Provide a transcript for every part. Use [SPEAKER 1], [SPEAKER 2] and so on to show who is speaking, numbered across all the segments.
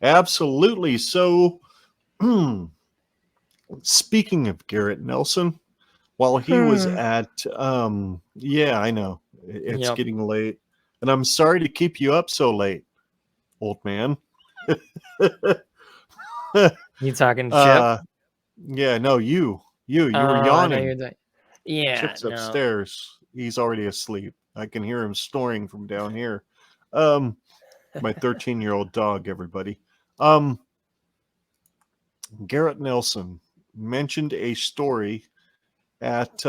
[SPEAKER 1] Absolutely. So, speaking of Garrett Nelson, while he was at, yeah, I know it's
[SPEAKER 2] Yep.
[SPEAKER 1] getting late, and I'm sorry to keep you up so late, old man.
[SPEAKER 2] You talking Chip?
[SPEAKER 1] uh, yeah, no, you were
[SPEAKER 2] I know
[SPEAKER 1] yawning.
[SPEAKER 2] you're the. Yeah,
[SPEAKER 1] Chip's
[SPEAKER 2] no.
[SPEAKER 1] upstairs. He's already asleep. I can hear him snoring from down here. Um, my 13-year-old dog, everybody. Um, Garrett Nelson mentioned a story at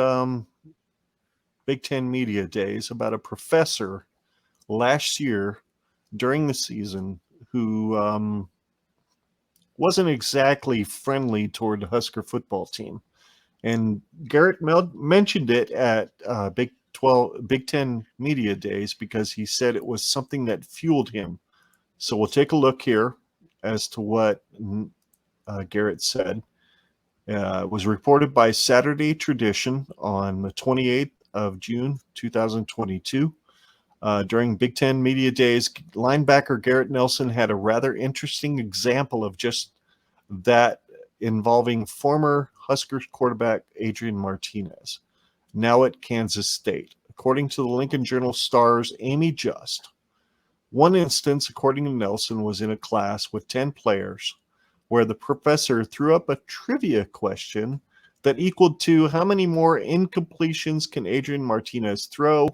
[SPEAKER 1] Big Ten Media Days about a professor last year during the season who wasn't exactly friendly toward the Husker football team. And Garrett mentioned it at Big Ten Media Days because he said it was something that fueled him. So we'll take a look here as to what Garrett said. It was reported by Saturday Tradition on the 28th of June, 2022. During Big Ten Media Days, linebacker Garrett Nelson had a rather interesting example of just that involving former Huskers quarterback Adrian Martinez, now at Kansas State. According to the Lincoln Journal Star's Amy Just, one instance, according to Nelson, was in a class with 10 players where the professor threw up a trivia question that equaled to how many more incompletions can Adrian Martinez throw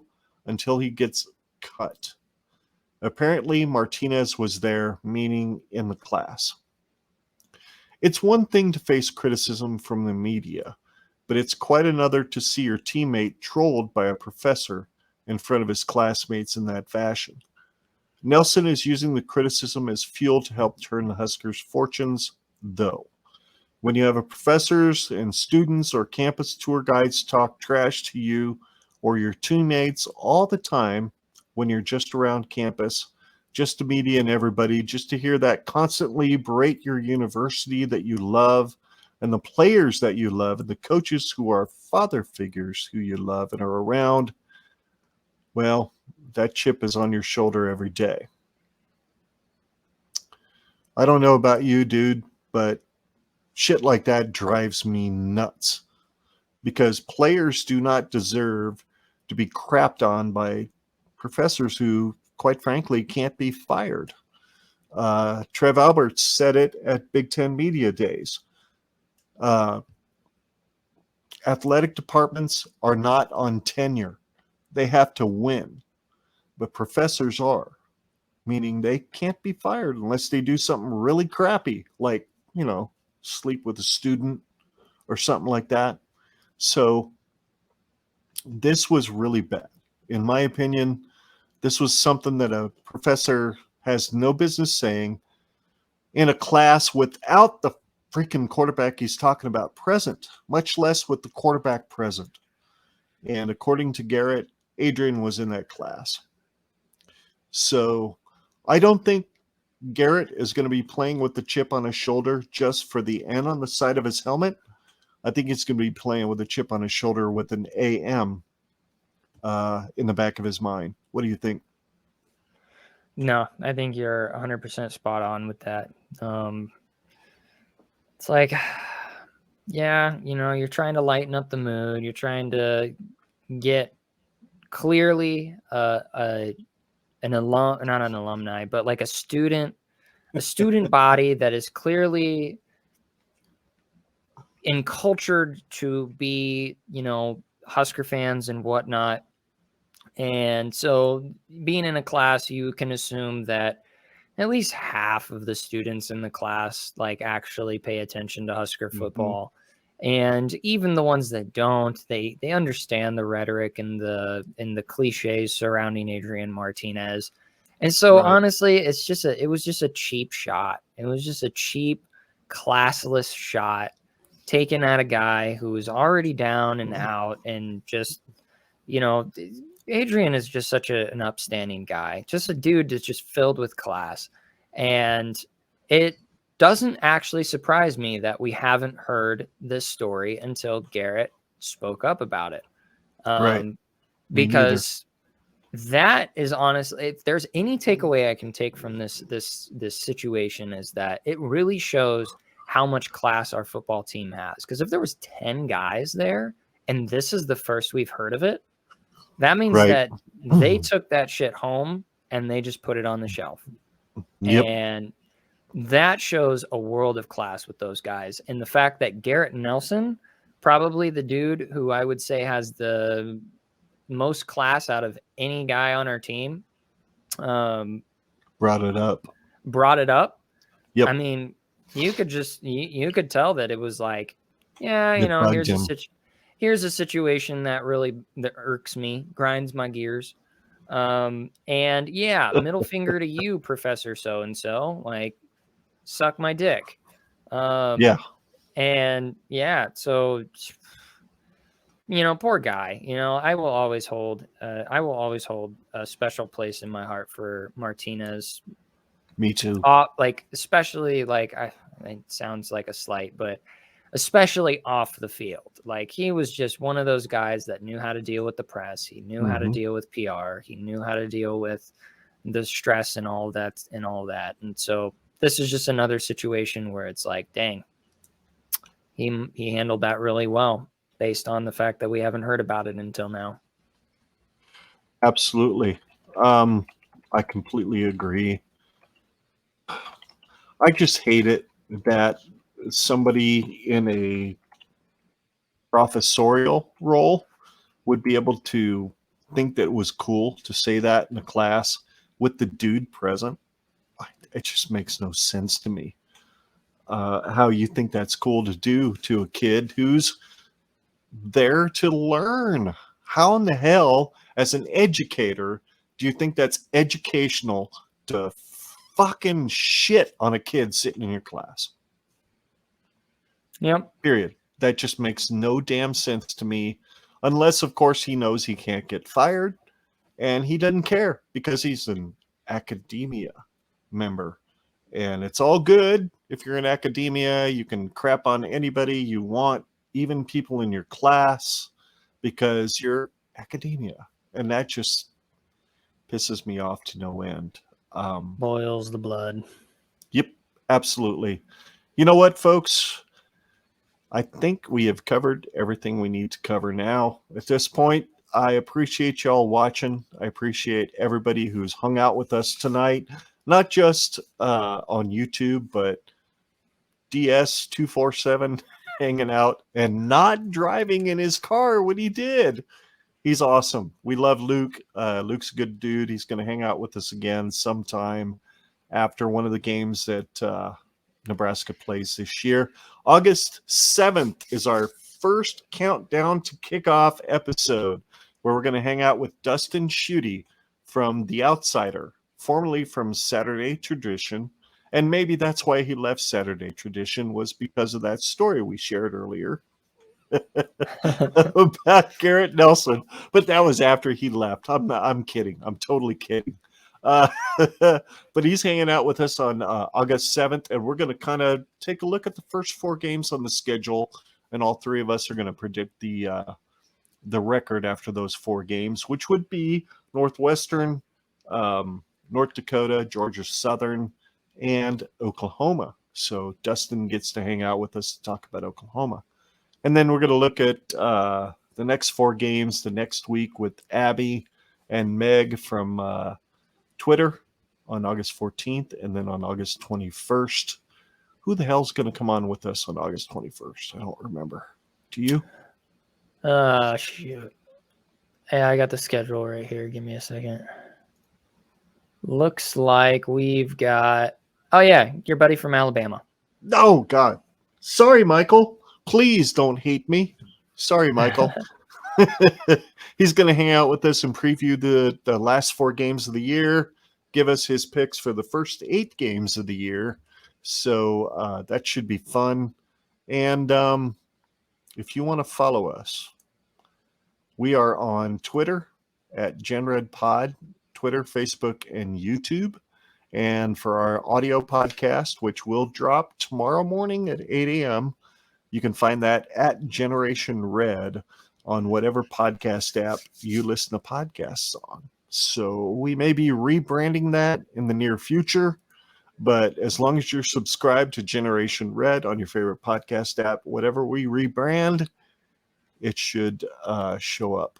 [SPEAKER 1] until he gets cut. Apparently, Martinez was there, meaning in the class. It's one thing to face criticism from the media, but it's quite another to see your teammate trolled by a professor in front of his classmates in that fashion. Nelson is using the criticism as fuel to help turn the Huskers' fortunes, though. When you have a professors and students or campus tour guides talk trash to you or your teammates all the time when you're just around campus, just to media and everybody, just to hear that constantly berate your university that you love and the players that you love and the coaches who are father figures who you love and are around, well, that chip is on your shoulder every day. I don't know about you, dude, but shit like that drives me nuts because players do not deserve to be crapped on by professors who, quite frankly, can't be fired. Trev Alberts said it at Big Ten Media Days. Uh, Athletic departments are not on tenure. They have to win, but professors are, meaning they can't be fired unless they do something really crappy, like, sleep with a student or something like that. So this was really bad. In my opinion, this was something that a professor has no business saying in a class without the freaking quarterback he's talking about present, much less with the quarterback present. And according to Garrett, Adrian was in that class. So I don't think Garrett is going to be playing with the chip on his shoulder just for the N on the side of his helmet. I think he's going to be playing with a chip on his shoulder with an AM in the back of his mind. What do you think?
[SPEAKER 2] No, I think you're 100% spot on with that. It's like, yeah, you're trying to lighten up the mood. You're trying to get clearly an alum, not an alumni, but like a student body that is clearly encultured to be, Husker fans and whatnot. And so being in a class, you can assume that at least half of the students in the class like actually pay attention to Husker football. And even the ones that don't, they understand the rhetoric and the cliches surrounding Adrian Martinez. And so
[SPEAKER 1] Right.
[SPEAKER 2] honestly, it was just a cheap shot. It was just a cheap, classless shot taken at a guy who was already down and out, and just, Adrian is just such an upstanding guy, just a dude that's just filled with class. And it doesn't actually surprise me that we haven't heard this story until Garrett spoke up about it.
[SPEAKER 1] Right. Me neither.
[SPEAKER 2] Because that is honestly, if there's any takeaway I can take from this situation, is that it really shows how much class our football team has. Because if there was 10 guys there and this is the first we've heard of it, that means
[SPEAKER 1] Right.
[SPEAKER 2] that they took that shit home and they just put it on the shelf.
[SPEAKER 1] Yep.
[SPEAKER 2] And that shows a world of class with those guys. And the fact that Garrett Nelson, probably the dude who I would say has the most class out of any guy on our team,
[SPEAKER 1] Brought it up. Yep.
[SPEAKER 2] I mean, you could tell that it was like, yeah,
[SPEAKER 1] It bugged him.
[SPEAKER 2] here's a situation that irks me, grinds my gears. And yeah, middle finger to you, Professor so-and-so, like, suck my dick.
[SPEAKER 1] Yeah.
[SPEAKER 2] And yeah, so, poor guy. I will always hold a special place in my heart for Martinez.
[SPEAKER 1] Me too.
[SPEAKER 2] Like, especially, like, it sounds like a slight, but especially off the field. Like, he was just one of those guys that knew how to deal with the press. He knew how to deal with PR. He knew how to deal with the stress and all that. And so this is just another situation where it's like, dang, he handled that really well, based on the fact that we haven't heard about it until now.
[SPEAKER 1] Absolutely. I completely agree. I just hate it that somebody in a professorial role would be able to think that it was cool to say that in a class with the dude present. It just makes no sense to me. How you think that's cool to do to a kid who's there to learn. How in the hell, as an educator, do you think that's educational to fucking shit on a kid sitting in your class?
[SPEAKER 2] Yep.
[SPEAKER 1] Period. That just makes no damn sense to me, unless, of course, he knows he can't get fired and he doesn't care because he's an academia member. And it's all good if you're in academia. You can crap on anybody you want, even people in your class, because you're academia. And that just pisses me off to no end.
[SPEAKER 2] Boils the blood.
[SPEAKER 1] Yep, absolutely. You know what, folks? I think we have covered everything we need to cover now. At this point, I appreciate y'all watching. I appreciate everybody who's hung out with us tonight, not just on YouTube, but DS247 hanging out and not driving in his car when he did. He's awesome. We love Luke. Luke's a good dude. He's going to hang out with us again sometime after one of the games that Nebraska plays this year. August 7th is our first countdown to kickoff episode, where we're going to hang out with Dustin Schutte from The Outsider, formerly from Saturday Tradition. And maybe that's why he left Saturday Tradition, was because of that story we shared earlier about Garrett Nelson. But that was after he left. I'm kidding. I'm totally kidding. But he's hanging out with us on August 7th, and we're going to kind of take a look at the first 4 games on the schedule, and all 3 of us are going to predict the record after those 4 games, which would be Northwestern, North Dakota, Georgia Southern, and Oklahoma. So Dustin gets to hang out with us to talk about Oklahoma. And then we're going to look at the next 4 games the next week with Abby and Meg from Twitter on August 14th, and then on August 21st. Who the hell's going to come on with us on August 21st? I don't remember. Do you?
[SPEAKER 2] Shoot. Hey, I got the schedule right here. Give me a second. Looks like we've got... Oh, yeah, your buddy from Alabama.
[SPEAKER 1] Oh, God. Sorry, Michael. Please don't hate me. Sorry, Michael. He's going to hang out with us and preview the last 4 games of the year, give us his picks for the first 8 games of the year. So that should be fun. And if you want to follow us, we are on Twitter at GenRedPod, Twitter, Facebook, and YouTube. And for our audio podcast, which will drop tomorrow morning at 8 a.m., you can find that at Generation Red on whatever podcast app you listen to podcasts on. So we may be rebranding that in the near future. But as long as you're subscribed to Generation Red on your favorite podcast app, whatever we rebrand, it should show up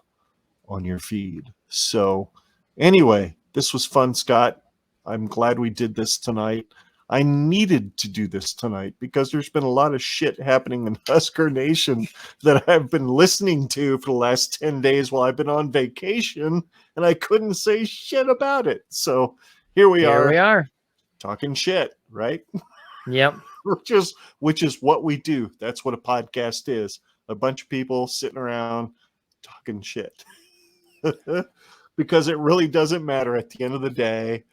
[SPEAKER 1] on your feed. So anyway, this was fun, Scott. I'm glad we did this tonight. I needed to do this tonight because there's been a lot of shit happening in Husker Nation that I've been listening to for the last 10 days while I've been on vacation, and I couldn't say shit about it. So here we are talking shit, right?
[SPEAKER 2] Yep.
[SPEAKER 1] which is what we do. That's what a podcast is. A bunch of people sitting around talking shit. Because it really doesn't matter at the end of the day.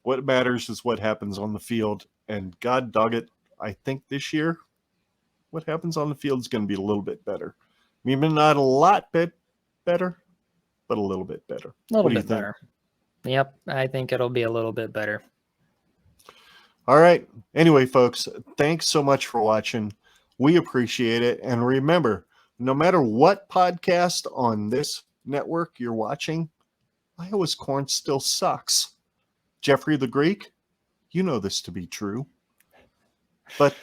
[SPEAKER 1] What matters is what happens on the field. And God dog it, I think this year, what happens on the field is going to be a little bit better. Maybe not a lot bit better, but a little bit better.
[SPEAKER 2] A little bit better. Yep, I think it'll be a little bit better.
[SPEAKER 1] All right. Anyway, folks, thanks so much for watching. We appreciate it. And remember, no matter what podcast on this network you're watching, Iowa's corn still sucks. Jeffrey the Greek, you know this to be true. But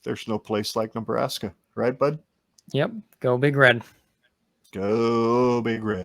[SPEAKER 1] there's no place like Nebraska. Right, bud?
[SPEAKER 2] Yep. Go Big Red.
[SPEAKER 1] Go Big Red.